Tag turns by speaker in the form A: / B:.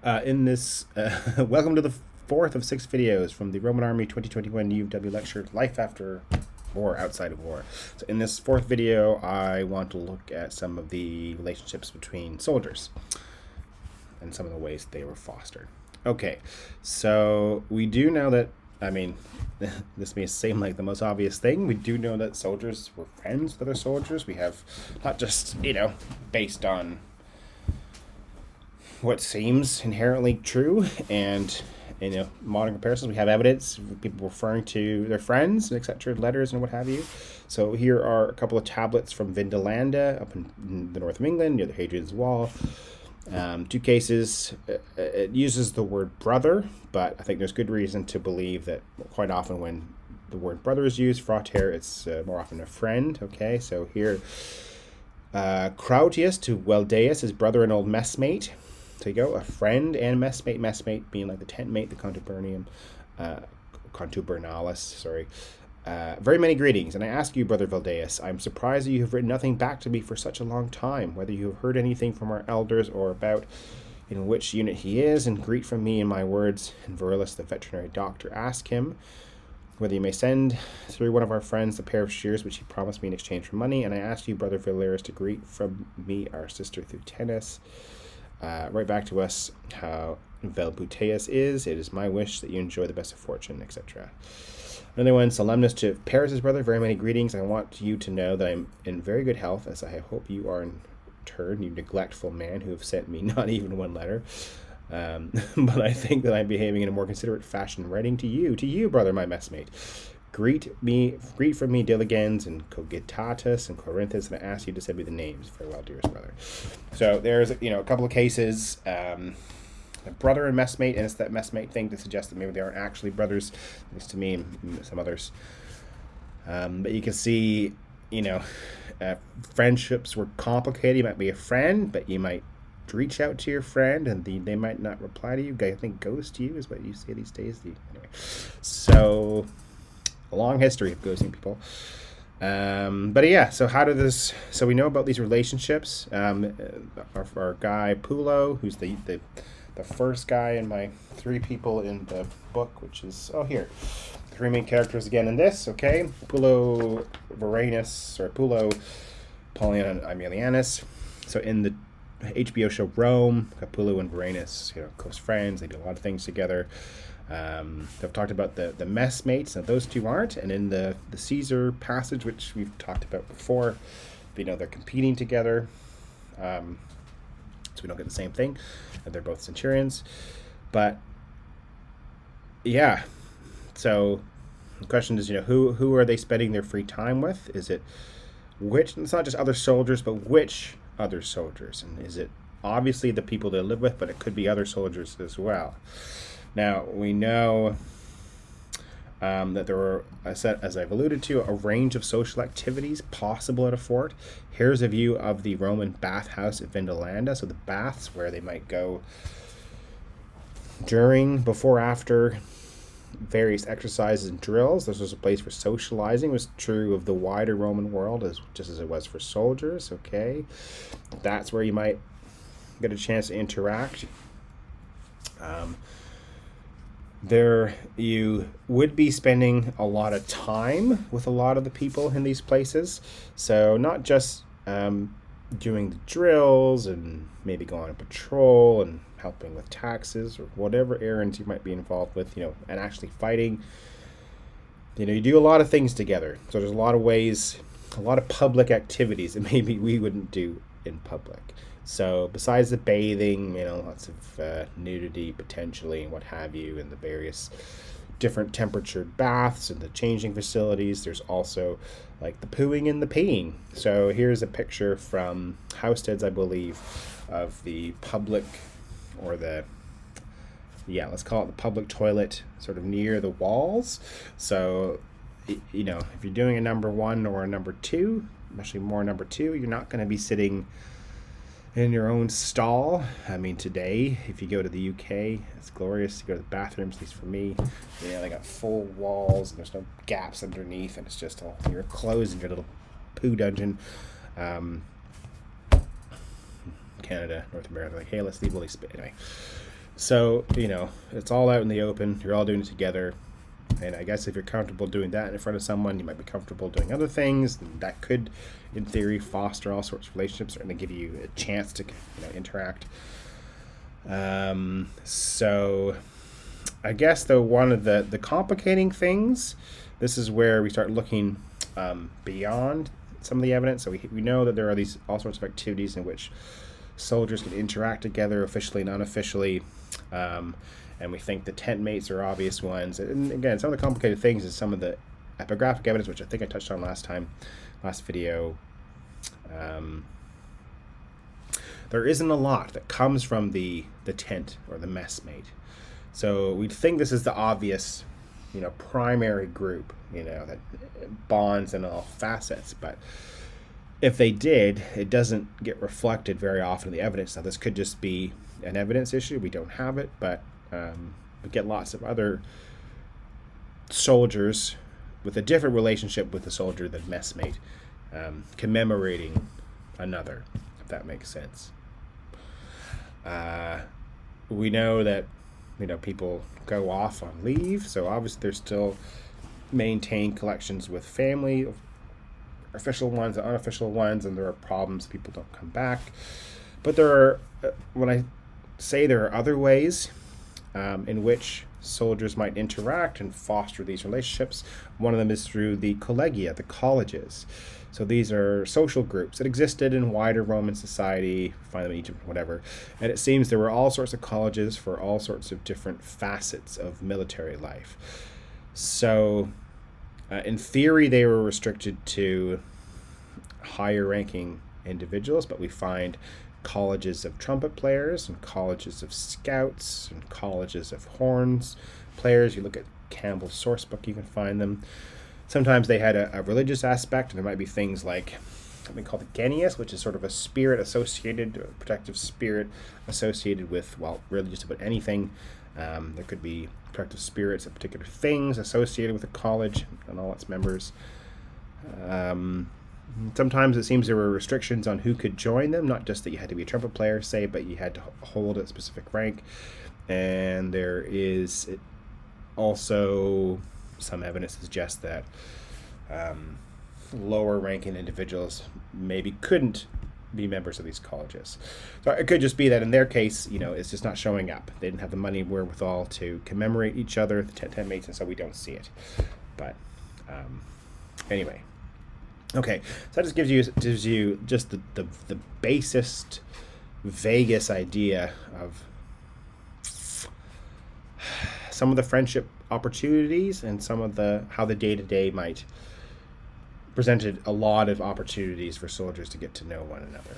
A: In this, welcome to the fourth of 6 videos from the Roman Army 2021 UofW lecture, Life After War, Outside of War. So in this fourth video, I want to look at some of the relationships between soldiers and some of the ways they were fostered. Okay, so we do know that, this may seem like the most obvious thing. We do know that soldiers were friends with other soldiers. We have not just, based on what seems inherently true, and modern comparisons, we have evidence of people referring to their friends, etc., letters and what have you. So here are a couple of tablets from Vindolanda up in the north of England near the Hadrian's Wall. Two cases. It uses the word brother, but I think there's good reason to believe that quite often when the word brother is used, frater, it's more often a friend. Okay, so here, Crautius to Weldeus, his brother and old messmate. So you go, a friend and messmate, messmate being like the tent mate, the contubernalis, sorry. Very many greetings, and I ask you, Brother Veldeus, I'm surprised that you have written nothing back to me for such a long time, whether you have heard anything from our elders or about in which unit he is, and greet from me in my words. And Virilus, the veterinary doctor, ask him whether you may send through one of our friends the pair of shears which he promised me in exchange for money, and I ask you, Brother Valerius, to greet from me our sister Thutenus. Right back to us how Velbuteus is. It is my wish that you enjoy the best of fortune, etc. Another one, Solemnus to Paris's brother. Very many greetings. I want you to know that I'm in very good health, as I hope you are in turn, you neglectful man who have sent me not even one letter. But I think that I'm behaving in a more considerate fashion, writing to you, brother, my messmate. Greet from me Diligens and Cogitatus and Corinthus, and I ask you to send me the names. Farewell, dearest brother. So there's a couple of cases, a brother and messmate, and it's that messmate thing to suggest that maybe they aren't actually brothers, at least to me and some others. But you can see, friendships were complicated. You might be a friend, but you might reach out to your friend and they might not reply to you. I think ghost you is what you say these days. Anyway, so a long history of ghosting people. But yeah, so so we know about these relationships. Our guy Pulo, who's the first guy in my 3 people in the book, which is, here, 3 main characters again in this, okay? Pulo Paulian Aemilianus. So in the HBO show Rome, Pulo and Varenus, close friends, they do a lot of things together. I've talked about the messmates, and those two aren't. And in the Caesar passage, which we've talked about before, they're competing together, so we don't get the same thing. And they're both centurions. But yeah, so the question is, who are they spending their free time with? Is it it's not just other soldiers, but which other soldiers? And is it obviously the people they live with, but it could be other soldiers as well. Now, we know that there were, as I've alluded to, a range of social activities possible at a fort. Here's a view of the Roman bathhouse at Vindolanda. So the baths where they might go during, before, after various exercises and drills. This was a place for socializing. It was true of the wider Roman world, just as it was for soldiers. Okay, that's where you might get a chance to interact. There you would be spending a lot of time with a lot of the people in these places. So not just doing the drills and maybe going on a patrol and helping with taxes or whatever errands you might be involved with, and actually fighting. You do a lot of things together. So there's a lot of ways, a lot of public activities that maybe we wouldn't do in public. So besides the bathing, lots of nudity potentially and what have you, and the various different temperatured baths and the changing facilities, there's also like the pooing and the peeing. So here's a picture from Housesteads, I believe, of the public, or let's call it the public toilet, sort of near the walls. So, if you're doing a number 1 or a number 2, especially more number 2, you're not going to be sitting in your own stall. Today, if you go to the UK, it's glorious to go to the bathrooms, at least for me. They got full walls, and there's no gaps underneath, and it's just all your clothes in your little poo dungeon. Canada, North America, like, hey, let's leave all these. Anyway, So, it's all out in the open. You're all doing it together. And I guess if you're comfortable doing that in front of someone, you might be comfortable doing other things. And that could, in theory, foster all sorts of relationships, or give you a chance to interact. So I guess, though, one of the complicating things, this is where we start looking beyond some of the evidence. So we know that there are these all sorts of activities in which soldiers can interact together, officially and unofficially. And we think the tent mates are obvious ones. And again, some of the complicated things is some of the epigraphic evidence, which I think I touched on last video. There isn't a lot that comes from the tent or the messmate. So we'd think this is the obvious, primary group, that bonds in all facets. But if they did, it doesn't get reflected very often in the evidence. Now, this could just be an evidence issue. We don't have it, but we get lots of other soldiers with a different relationship with the soldier than messmate, commemorating another, if that makes sense. We know that people go off on leave, so obviously there's still maintain collections with family, official ones and unofficial ones, and there are problems, people don't come back. But there are, when I say there are other ways in which soldiers might interact and foster these relationships, one of them is through the collegia, the colleges. So these are social groups that existed in wider Roman society, find them in Egypt, whatever. And it seems there were all sorts of colleges for all sorts of different facets of military life. So in theory, they were restricted to higher ranking individuals, but we find colleges of trumpet players and colleges of scouts and colleges of horns players. You look at Campbell's source book, you can find them. Sometimes they had a religious aspect, and there might be things like something called the Genius, which is sort of a spirit associated, a protective spirit associated with, really just about anything. There could be protective spirits of particular things associated with a college and all its members. Sometimes it seems there were restrictions on who could join them, not just that you had to be a trumpet player, say, but you had to hold a specific rank. And there is also some evidence to suggest that lower ranking individuals maybe couldn't be members of these colleges. So it could just be that in their case, it's just not showing up. They didn't have the money wherewithal to commemorate each other, the tent mates, and so we don't see it. But anyway. Okay, so that just gives you just the basest, vaguest idea of some of the friendship opportunities and some of how the day-to-day might presented a lot of opportunities for soldiers to get to know one another.